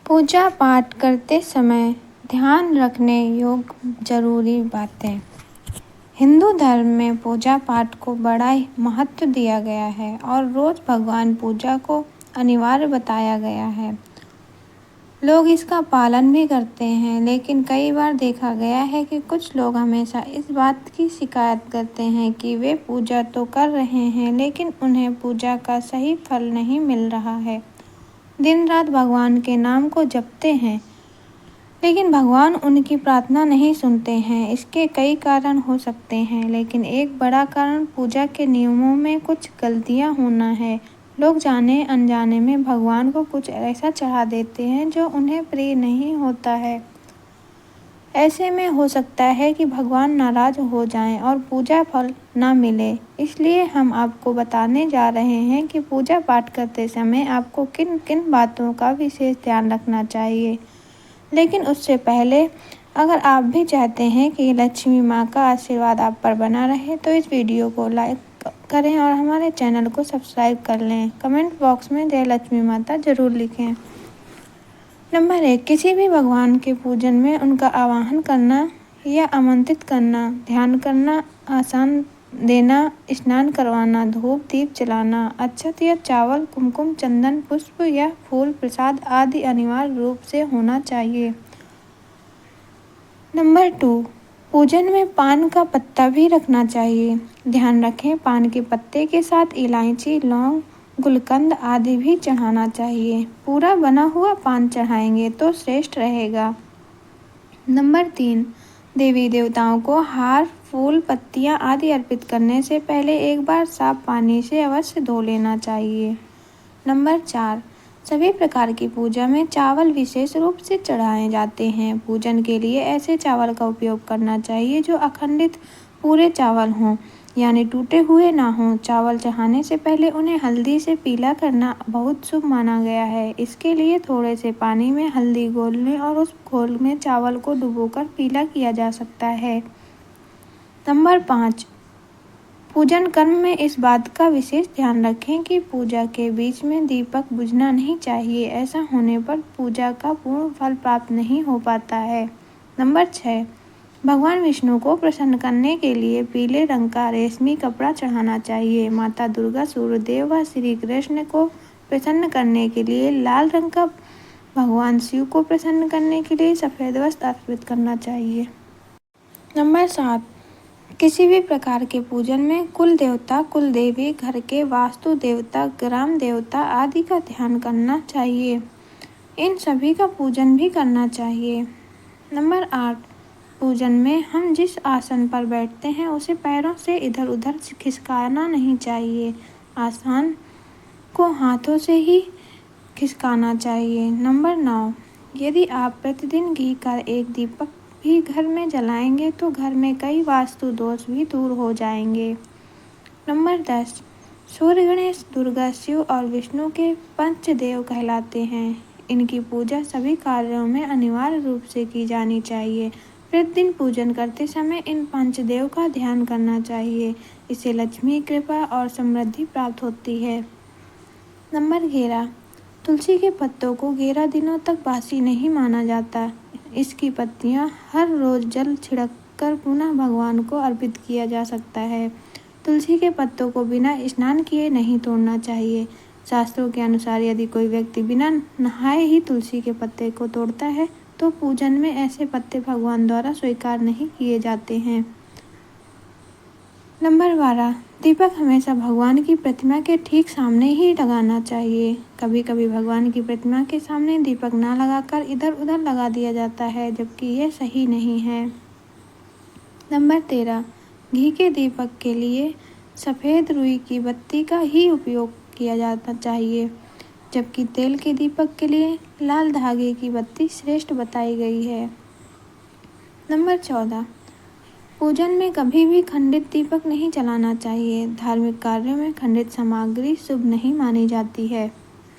पूजा पाठ करते समय ध्यान रखने योग्य जरूरी बातें। हिंदू धर्म में पूजा पाठ को बड़ा ही महत्व दिया गया है और रोज भगवान पूजा को अनिवार्य बताया गया है। लोग इसका पालन भी करते हैं, लेकिन कई बार देखा गया है कि कुछ लोग हमेशा इस बात की शिकायत करते हैं कि वे पूजा तो कर रहे हैं, लेकिन उन्हें पूजा का सही फल नहीं मिल रहा है। दिन रात भगवान के नाम को जपते हैं, लेकिन भगवान उनकी प्रार्थना नहीं सुनते हैं। इसके कई कारण हो सकते हैं, लेकिन एक बड़ा कारण पूजा के नियमों में कुछ गलतियां होना है। लोग जाने अनजाने में भगवान को कुछ ऐसा चढ़ा देते हैं जो उन्हें प्रिय नहीं होता है। ऐसे में हो सकता है कि भगवान नाराज हो जाएं और पूजा फल न मिले। इसलिए हम आपको बताने जा रहे हैं कि पूजा पाठ करते समय आपको किन किन बातों का विशेष ध्यान रखना चाहिए। लेकिन उससे पहले अगर आप भी चाहते हैं कि लक्ष्मी माँ का आशीर्वाद आप पर बना रहे, तो इस वीडियो को लाइक करें और हमारे चैनल को सब्सक्राइब कर लें। कमेंट बॉक्स में जय लक्ष्मी माता जरूर लिखें। नंबर 1, किसी भी भगवान के पूजन में उनका आवाहन करना या आमंत्रित करना, ध्यान करना, आसन देना, स्नान करवाना, धूप दीप जलाना, अक्षत या चावल, कुमकुम, चंदन, पुष्प या फूल, प्रसाद आदि अनिवार्य रूप से होना चाहिए। नंबर 2, पूजन में पान का पत्ता भी रखना चाहिए। ध्यान रखें, पान के पत्ते के साथ इलायची, लौंग, गुलकंद आदि भी चढ़ाना चाहिए। पूरा बना हुआ पान चढ़ाएंगे तो श्रेष्ठ रहेगा। नंबर 3, देवी देवताओं को हार, फूल, पत्तियां आदि अर्पित करने से पहले एक बार साफ पानी से अवश्य धो लेना चाहिए। नंबर 4, सभी प्रकार की पूजा में चावल विशेष रूप से चढ़ाए जाते हैं। पूजन के लिए ऐसे चावल का उपयोग करना चाहिए जो अखंडित पूरे चावल हों, यानी टूटे हुए ना हों। चावल चढ़ाने से पहले उन्हें हल्दी से पीला करना बहुत शुभ माना गया है। इसके लिए थोड़े से पानी में हल्दी घोल लें और उस घोल में चावल को डुबोकर पीला किया जा सकता है। नंबर 5, पूजन कर्म में इस बात का विशेष ध्यान रखें कि पूजा के बीच में दीपक बुझना नहीं चाहिए। ऐसा होने पर पूजा का पूर्ण फल प्राप्त नहीं हो पाता है। नंबर 6, भगवान विष्णु को प्रसन्न करने के लिए पीले रंग का रेशमी कपड़ा चढ़ाना चाहिए। माता दुर्गा, सूर्यदेव व श्री कृष्ण को प्रसन्न करने के लिए लाल रंग का, भगवान शिव को प्रसन्न करने के लिए सफ़ेद वस्त्र अर्पित करना चाहिए। नंबर 7, किसी भी प्रकार के पूजन में कुल देवता, कुल देवी, घर के वास्तु देवता, ग्राम देवता आदि का ध्यान करना चाहिए। इन सभी का पूजन भी करना चाहिए। नंबर 8, पूजन में हम जिस आसन पर बैठते हैं उसे पैरों से इधर उधर खिसकाना नहीं चाहिए। आसन को हाथों से ही खिसकाना चाहिए। नंबर 9, यदि आप प्रतिदिन घी का एक दीपक भी घर में जलाएंगे तो घर में कई वास्तु दोष भी दूर हो जाएंगे। नंबर 10, सूर्य, गणेश, दुर्गा, शिव और विष्णु के पंचदेव कहलाते हैं। इनकी पूजा सभी कार्यों में अनिवार्य रूप से की जानी चाहिए। प्रतिदिन पूजन करते समय इन पंचदेव का ध्यान करना चाहिए। इससे लक्ष्मी कृपा और समृद्धि प्राप्त होती है। नंबर 11, तुलसी के पत्तों को 11 दिनों तक बासी नहीं माना जाता। इसकी पत्तियां हर रोज जल छिड़ककर पुनः भगवान को अर्पित किया जा सकता है। तुलसी के पत्तों को बिना स्नान किए नहीं तोड़ना चाहिए। शास्त्रों के अनुसार यदि कोई व्यक्ति बिना नहाए ही तुलसी के पत्ते को तोड़ता है तो पूजन में ऐसे पत्ते भगवान द्वारा स्वीकार नहीं किए जाते हैं। नंबर 12, दीपक हमेशा भगवान की प्रतिमा के ठीक सामने ही लगाना चाहिए। कभी कभी भगवान की प्रतिमा के सामने दीपक ना लगाकर इधर उधर लगा दिया जाता है, जबकि यह सही नहीं है। नंबर 13, घी के दीपक के लिए सफ़ेद रुई की बत्ती का ही उपयोग किया जाना चाहिए, जबकि तेल के दीपक के लिए लाल धागे की बत्ती श्रेष्ठ बताई गई है। नंबर 14, पूजन में कभी भी खंडित दीपक नहीं जलाना चाहिए। धार्मिक कार्यों में खंडित सामग्री शुभ नहीं मानी जाती है।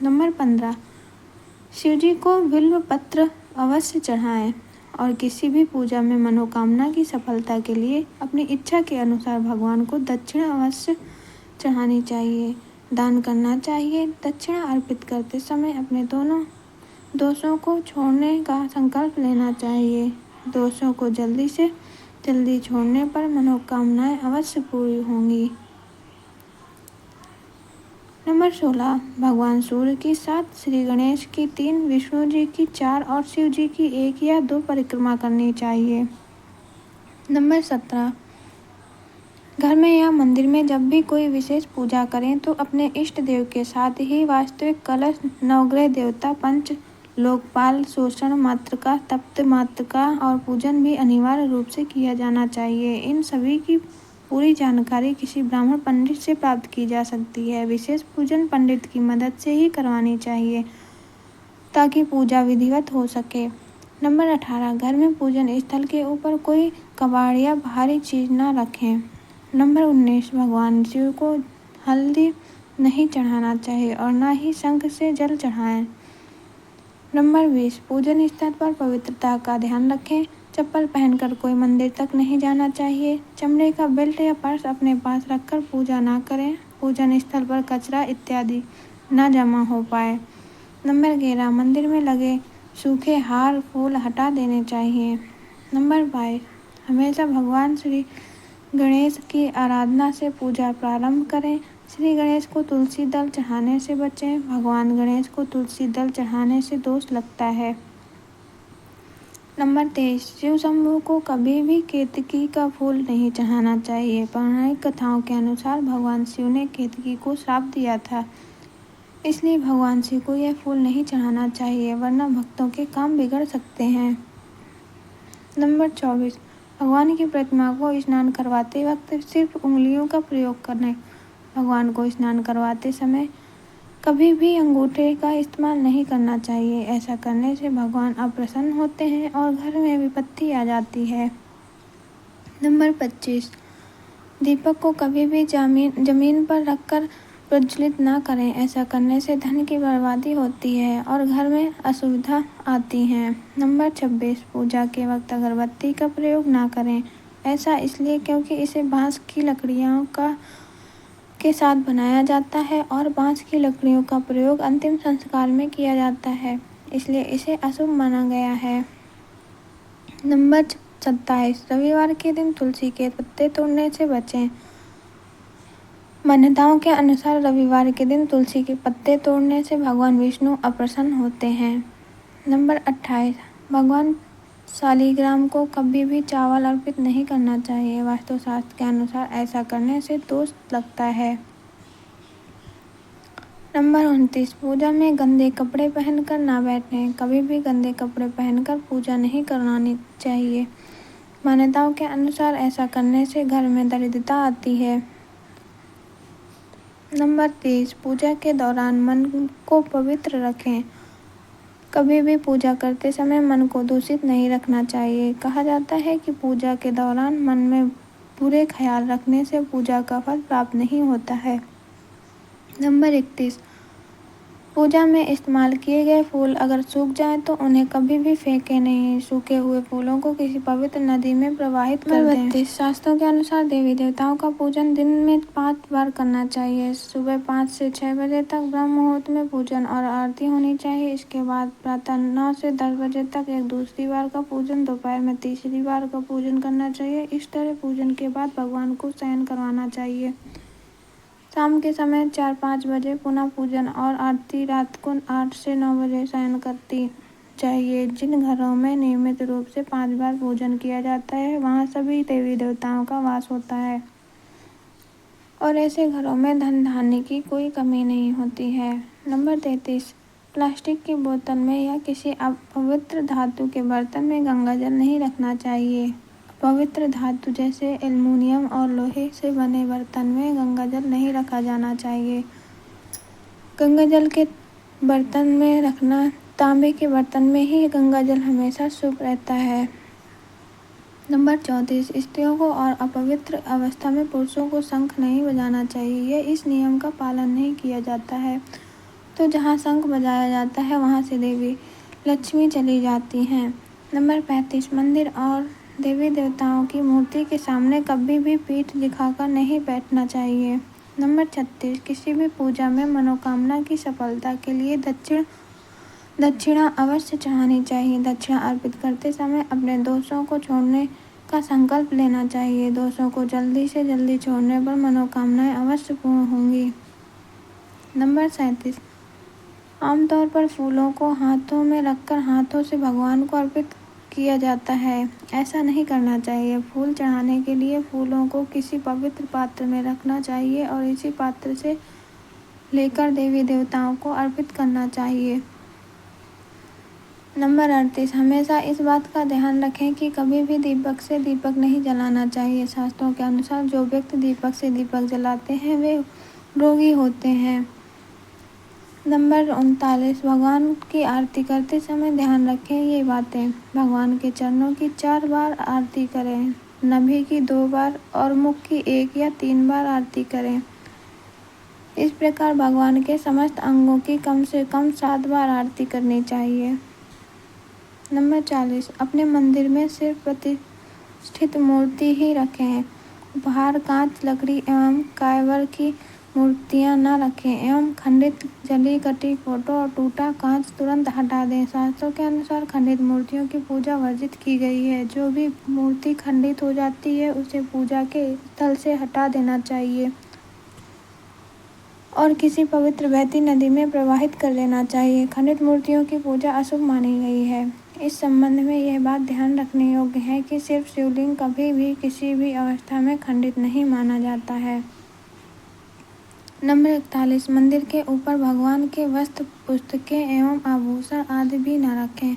नंबर 15, शिवजी को बिल्व पत्र अवश्य चढ़ाएं और किसी भी पूजा में मनोकामना की सफलता के लिए अपनी इच्छा के अनुसार भगवान को दक्षिणा अवश्य चढ़ानी चाहिए, दान करना चाहिए। दक्षिणा अर्पित करते समय अपने दोनों दोषों को छोड़ने का संकल्प लेना चाहिए। दोषों को जल्दी से जल्दी छोड़ने पर मनोकामनाएं अवश्य पूरी होंगी। नंबर 16, भगवान सूर्य की 7, श्री गणेश की 3, विष्णु जी की 4 और शिव जी की 1 या 2 परिक्रमा करनी चाहिए। नंबर 17, घर में या मंदिर में जब भी कोई विशेष पूजा करें तो अपने इष्ट देव के साथ ही वास्तविक कलश, नवग्रह देवता, पंच लोकपाल, शोषण मातृका, तप्त मातृका और पूजन भी अनिवार्य रूप से किया जाना चाहिए। इन सभी की पूरी जानकारी किसी ब्राह्मण पंडित से प्राप्त की जा सकती है। विशेष पूजन पंडित की मदद से ही करवानी चाहिए ताकि पूजा विधिवत हो सके। नंबर 18, घर में पूजन स्थल के ऊपर कोई कबाड़ या भारी चीज न रखें। नंबर 19, भगवान शिव को हल्दी नहीं चढ़ाना चाहिए और न ही शंख से जल चढ़ाएं। नंबर 20, पूजन स्थल पर पवित्रता का ध्यान रखें। चप्पल पहनकर कोई मंदिर तक नहीं जाना चाहिए। चमड़े का बेल्ट या पर्स अपने पास रखकर पूजा ना करें। पूजन स्थल पर कचरा इत्यादि न जमा हो पाए। नंबर 11, मंदिर में लगे सूखे हार फूल हटा देने चाहिए। नंबर 22, हमेशा भगवान श्री गणेश की आराधना से पूजा प्रारंभ करें। श्री गणेश को तुलसी दल चढ़ाने से बचें। भगवान गणेश को तुलसी दल चढ़ाने से दोष लगता है। नंबर 23, शिव शंभू को कभी भी केतकी का फूल नहीं चढ़ाना चाहिए। पौराणिक कथाओं के अनुसार भगवान शिव ने केतकी को श्राप दिया था, इसलिए भगवान शिव को यह फूल नहीं चढ़ाना चाहिए, वरना भक्तों के काम बिगड़ सकते हैं। नंबर 24, भगवान की प्रतिमा को स्नान करवाते वक्त सिर्फ उंगलियों का प्रयोग करें। भगवान को स्नान करवाते समय कभी भी अंगूठे का इस्तेमाल नहीं करना चाहिए। ऐसा करने से भगवान अप्रसन्न होते हैं और घर में विपत्ति आ जाती है। नंबर 25, दीपक को कभी भी जमीन पर रखकर प्रज्वलित ना करें। ऐसा करने से धन की बर्बादी होती है और घर में असुविधा आती है। नंबर 26, पूजा के वक्त अगरबत्ती का प्रयोग ना करें। ऐसा इसलिए क्योंकि इसे बांस की लकड़ियों के साथ बनाया जाता है और बांस की लकड़ियों का प्रयोग अंतिम संस्कार में किया जाता है, इसलिए इसे अशुभ माना गया है। नंबर 27, रविवार के दिन तुलसी के पत्ते तोड़ने से बचें। मान्यताओं के अनुसार रविवार के दिन तुलसी के पत्ते तोड़ने से भगवान विष्णु अप्रसन्न होते हैं। नंबर 28, भगवान शालिग्राम को कभी भी चावल अर्पित नहीं करना चाहिए। वास्तुशास्त्र के अनुसार ऐसा करने से दोष लगता है। नंबर 29, पूजा में गंदे कपड़े पहनकर ना बैठें। कभी भी गंदे कपड़े पहनकर पूजा नहीं करवानी चाहिए। मान्यताओं के अनुसार ऐसा करने से घर में दरिद्रता आती है। नंबर 30, पूजा के दौरान मन को पवित्र रखें। कभी भी पूजा करते समय मन को दूषित नहीं रखना चाहिए। कहा जाता है कि पूजा के दौरान मन में बुरे ख्याल रखने से पूजा का फल प्राप्त नहीं होता है। नंबर 31, पूजा में इस्तेमाल किए गए फूल अगर सूख जाएं तो उन्हें कभी भी फेंकें नहीं। सूखे हुए फूलों को किसी पवित्र नदी में प्रवाहित कर दें। 32, शास्त्रों के अनुसार देवी देवताओं का पूजन दिन में 5 बार करना चाहिए। सुबह 5 से 6 बजे तक ब्रह्म मुहूर्त में पूजन और आरती होनी चाहिए। इसके बाद प्रातः 9 से 10 बजे तक एक दूसरी बार का पूजन, दोपहर में तीसरी बार का पूजन करना चाहिए। इस तरह पूजन के बाद भगवान को शयन करवाना चाहिए। शाम के समय 4-5 बजे पुनः पूजन और आरती, रात को 8 से 9 बजे शयन करती चाहिए। जिन घरों में नियमित रूप से 5 बार पूजन किया जाता है वहाँ सभी देवी देवताओं का वास होता है और ऐसे घरों में धन धान्य की कोई कमी नहीं होती है। नंबर 33, प्लास्टिक की बोतल में या किसी अपवित्र धातु के बर्तन में गंगा जल नहीं रखना चाहिए। पवित्र धातु जैसे एल्युमिनियम और लोहे से बने बर्तन में गंगा जल नहीं रखा जाना चाहिए। गंगा जल के बर्तन में रखना, तांबे के बर्तन में ही गंगा जल हमेशा शुभ रहता है। नंबर 34, स्त्रियों को और अपवित्र अवस्था में पुरुषों को शंख नहीं बजाना चाहिए। यह इस नियम का पालन नहीं किया जाता है तो जहाँ शंख बजाया जाता है वहाँ से देवी लक्ष्मी चली जाती हैं। नंबर 35, मंदिर और देवी देवताओं की मूर्ति के सामने कभी भी पीठ दिखाकर नहीं बैठना चाहिए। नंबर 36, किसी भी पूजा में मनोकामना की सफलता के लिए दक्षिण दक्षिणा अवश्य चढ़ानी चाहिए। दक्षिणा अर्पित करते समय अपने दोषों को छोड़ने का संकल्प लेना चाहिए। दोषों को जल्दी से जल्दी छोड़ने पर मनोकामनाएं अवश्य पूर्ण होंगी। नंबर 37, आमतौर पर फूलों को हाथों में रखकर हाथों से भगवान को अर्पित किया जाता है। ऐसा नहीं करना चाहिए। फूल चढ़ाने के लिए फूलों को किसी पवित्र पात्र में रखना चाहिए और इसी पात्र से लेकर देवी देवताओं को अर्पित करना चाहिए। नंबर 38, हमेशा इस बात का ध्यान रखें कि कभी भी दीपक से दीपक नहीं जलाना चाहिए। शास्त्रों के अनुसार जो व्यक्ति दीपक से दीपक जलाते हैं वे रोगी होते हैं। नंबर 39, भगवान की आरती करते समय ध्यान रखें ये बातें। भगवान के चरणों की 4 बार आरती करें, नाभि की 2 बार और मुख की 1 या 3 बार आरती करें। इस प्रकार भगवान के समस्त अंगों की कम से कम 7 बार आरती करनी चाहिए। नंबर 40, अपने मंदिर में सिर्फ प्रतिष्ठित मूर्ति ही रखें। उपहार, कांच, लकड़ी एवं कायवर की मूर्तियां न रखें एवं खंडित, जली कटी फोटो और टूटा कांच तुरंत हटा दें। शास्त्रों के अनुसार खंडित मूर्तियों की पूजा वर्जित की गई है। जो भी मूर्ति खंडित हो जाती है उसे पूजा के स्थल से हटा देना चाहिए और किसी पवित्र बहती नदी में प्रवाहित कर लेना चाहिए। खंडित मूर्तियों की पूजा अशुभ मानी गई है। इस संबंध में यह बात ध्यान रखने योग्य है कि सिर्फ शिवलिंग कभी भी किसी भी अवस्था में खंडित नहीं माना जाता है। नंबर 41, मंदिर के ऊपर भगवान के वस्त्र, पुस्तकें एवं आभूषण आदि भी न रखें।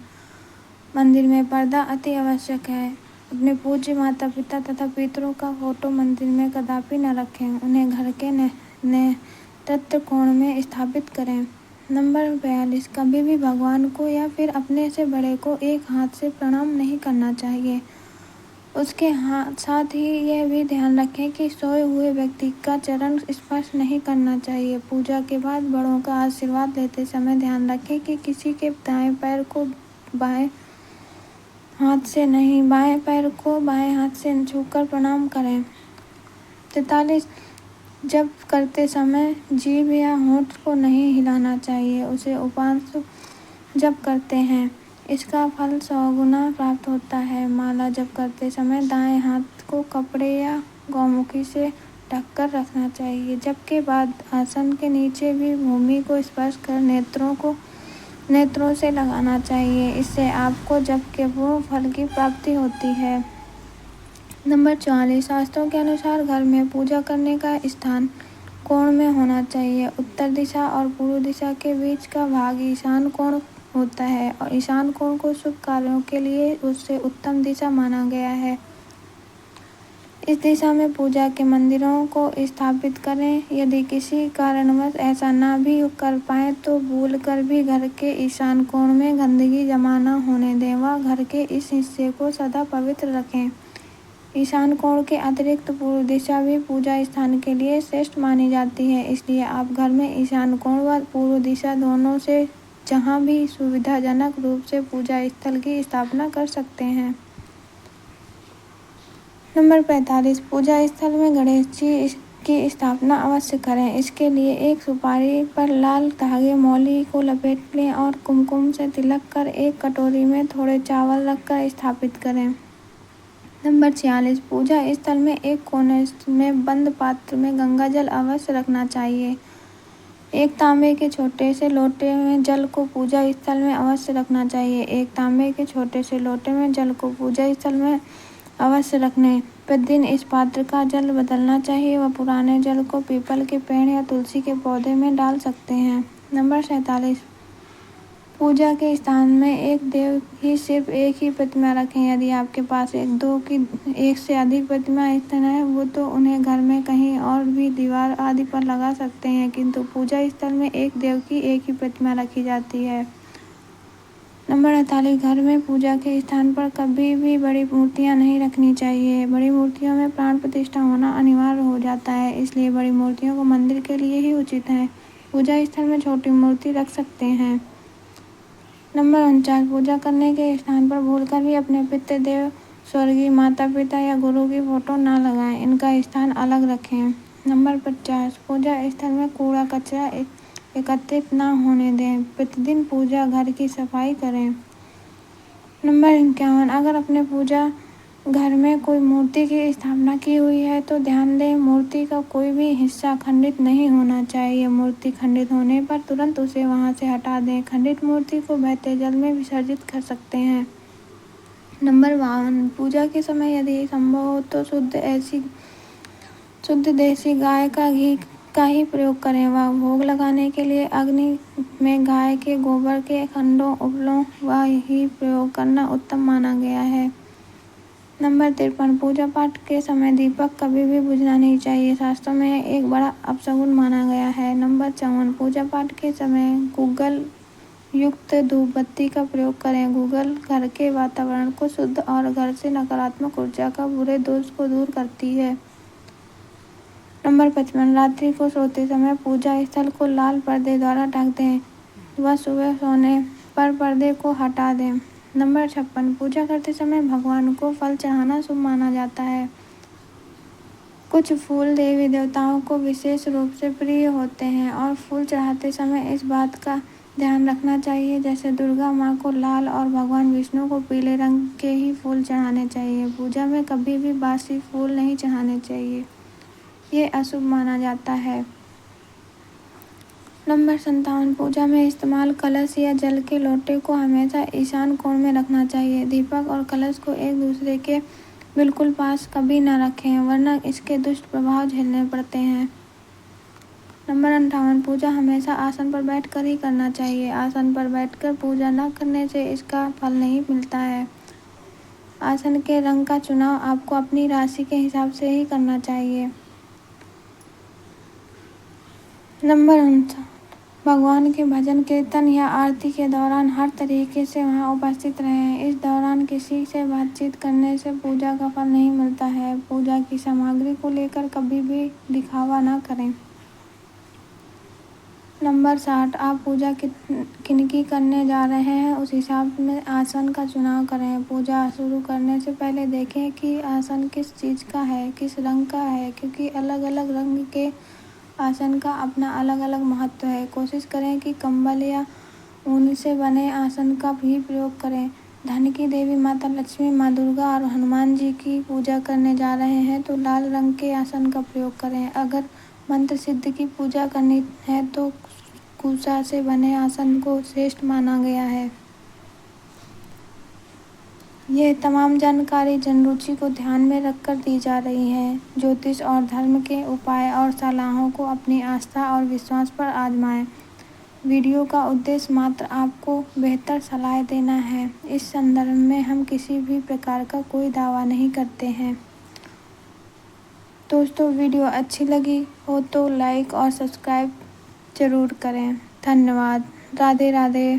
मंदिर में पर्दा अति आवश्यक है। अपने पूज्य माता पिता तथा पितरों का फोटो मंदिर में कदापि न रखें। उन्हें घर के नेतृत्व कोण में स्थापित करें। नंबर 42, कभी भी भगवान को या फिर अपने से बड़े को एक हाथ से प्रणाम नहीं करना चाहिए। उसके साथ ही यह भी ध्यान रखें कि सोए हुए व्यक्ति का चरण स्पर्श नहीं करना चाहिए। पूजा के बाद बड़ों का आशीर्वाद लेते समय ध्यान रखें कि किसी के दाएं पैर को बाएं हाथ से नहीं, बाएं पैर को बाएं हाथ से छूकर प्रणाम करें। 43, जप करते समय जीभ या होंठ को नहीं हिलाना चाहिए। उसे उपांश जप करते हैं, इसका फल 100 गुना प्राप्त होता है। माला जप करते समय दाएं हाथ को कपड़े या गौमुखी से ढककर रखना चाहिए। जप के बाद आसन के नीचे भी भूमि को स्पर्श कर नेत्रों से लगाना चाहिए। इससे आपको जप के पूर्ण फल की प्राप्ति होती है। नंबर 44, शास्त्रों के अनुसार घर में पूजा करने का स्थान कोण में होना चाहिए। उत्तर दिशा और पूर्व दिशा के बीच का भाग ईशान कोण होता है और ईशान कोण को शुभ कार्यों के लिए उससे उत्तम दिशा माना गया है। इस दिशा में पूजा के मंदिरों को स्थापित करें। यदि किसी कारणवश ऐसा ना भी कर पाए तो भूल कर भी घर के ईशान कोण में गंदगी जमा न होने दें व घर के इस हिस्से को सदा पवित्र रखें। ईशान कोण के अतिरिक्त पूर्व दिशा भी पूजा स्थान के लिए श्रेष्ठ मानी जाती है। इसलिए आप घर में ईशान कोण व पूर्व दिशा दोनों से जहाँ भी सुविधाजनक रूप से पूजा स्थल की स्थापना कर सकते हैं। नंबर 45, पूजा स्थल में गणेश जी की स्थापना अवश्य करें। इसके लिए एक सुपारी पर लाल धागे मौली को लपेट लें और कुमकुम से तिलक कर एक कटोरी में थोड़े चावल रखकर स्थापित करें। नंबर 46, पूजा स्थल में एक कोने में बंद पात्र में गंगा जल अवश्य रखना चाहिए। एक तांबे के छोटे से लोटे में जल को पूजा स्थल में अवश्य रखना चाहिए। एक तांबे के छोटे से लोटे में जल को पूजा स्थल में अवश्य रखने। प्रतिदिन इस पात्र का जल बदलना चाहिए व पुराने जल को पीपल के पेड़ या तुलसी के पौधे में डाल सकते हैं। नंबर 47, पूजा के स्थान में एक देव की सिर्फ एक ही प्रतिमा रखें। यदि आपके पास एक से अधिक प्रतिमा स्थित है वो तो उन्हें घर में कहीं और भी दीवार आदि पर लगा सकते हैं, किंतु पूजा स्थल में एक देव की एक ही प्रतिमा रखी जाती है। नंबर 48, घर में पूजा के स्थान पर कभी भी बड़ी मूर्तियां नहीं रखनी चाहिए। बड़ी मूर्तियों में प्राण प्रतिष्ठा होना अनिवार्य हो जाता है, इसलिए बड़ी मूर्तियों को मंदिर के लिए ही उचित है। पूजा स्थल में छोटी मूर्ति रख सकते हैं। नंबर 49, पूजा करने के स्थान पर भूलकर भी अपने पितृ देव, स्वर्गीय माता पिता या गुरु की फोटो न लगाएं। इनका स्थान अलग रखें। नंबर 50, पूजा स्थल में कूड़ा कचरा एकत्रित ना होने दें। प्रतिदिन पूजा घर की सफाई करें। नंबर 51, अगर अपने पूजा घर में कोई मूर्ति की स्थापना की हुई है तो ध्यान दें मूर्ति का कोई भी हिस्सा खंडित नहीं होना चाहिए। मूर्ति खंडित होने पर तुरंत उसे वहां से हटा दें। खंडित मूर्ति को बहते जल में विसर्जित कर सकते हैं। नंबर 52, पूजा के समय यदि संभव हो तो शुद्ध देसी गाय का घी का ही प्रयोग करें। वह भोग लगाने के लिए अग्नि में गाय के गोबर के खंडों उपलों व ही प्रयोग करना उत्तम माना गया है। नंबर 53, पूजा पाठ के समय दीपक कभी भी बुझना नहीं चाहिए। शास्त्रों में एक बड़ा अपशगुन माना गया है। नंबर 54, पूजा पाठ के समय गूगल युक्त धूप बत्ती का प्रयोग करें। गूगल घर के वातावरण को शुद्ध और घर से नकारात्मक ऊर्जा का बुरे दोष को दूर करती है। नंबर 55, रात्रि को सोते समय पूजा स्थल को लाल पर्दे द्वारा ढक दें व सुबह सोने पर पर्दे को हटा दें। नंबर 56, पूजा करते समय भगवान को फल चढ़ाना शुभ माना जाता है। कुछ फूल देवी देवताओं को विशेष रूप से प्रिय होते हैं और फूल चढ़ाते समय इस बात का ध्यान रखना चाहिए जैसे दुर्गा माँ को लाल और भगवान विष्णु को पीले रंग के ही फूल चढ़ाने चाहिए। पूजा में कभी भी बासी फूल नहीं चढ़ाने चाहिए, ये अशुभ माना जाता है। नंबर 57, पूजा में इस्तेमाल कलश या जल के लोटे को हमेशा ईशान कोण में रखना चाहिए। दीपक और कलश को एक दूसरे के बिल्कुल पास कभी न रखें वरना इसके दुष्ट प्रभाव झेलने पड़ते हैं। नंबर 58, पूजा हमेशा आसन पर बैठकर ही करना चाहिए। आसन पर बैठकर पूजा न करने से इसका फल नहीं मिलता है। आसन के रंग का चुनाव आपको अपनी राशि के हिसाब से ही करना चाहिए। नंबर 59, भगवान के भजन कीर्तन या आरती के दौरान हर तरीके से वहां उपस्थित रहें। इस दौरान किसी से बातचीत करने से पूजा का फल नहीं मिलता है। पूजा की सामग्री को लेकर कभी भी दिखावा न करें। नंबर 60, आप पूजा किनकी करने जा रहे हैं उस हिसाब में आसन का चुनाव करें। पूजा शुरू करने से पहले देखें कि आसन किस चीज़ का है, किस रंग का है, क्योंकि अलग अलग रंग के आसन का अपना अलग अलग महत्व है। कोशिश करें कि कंबल या ऊन से बने आसन का भी प्रयोग करें। धन की देवी माता लक्ष्मी, माँ दुर्गा और हनुमान जी की पूजा करने जा रहे हैं तो लाल रंग के आसन का प्रयोग करें। अगर मंत्र सिद्ध की पूजा करनी है तो कुशा से बने आसन को श्रेष्ठ माना गया है। यह तमाम जानकारी जनरुचि को ध्यान में रखकर दी जा रही है। ज्योतिष और धर्म के उपाय और सलाहों को अपनी आस्था और विश्वास पर आजमाएं। वीडियो का उद्देश्य मात्र आपको बेहतर सलाह देना है। इस संदर्भ में हम किसी भी प्रकार का कोई दावा नहीं करते हैं। दोस्तों, वीडियो अच्छी लगी हो तो लाइक और सब्सक्राइब जरूर करें। धन्यवाद। राधे राधे।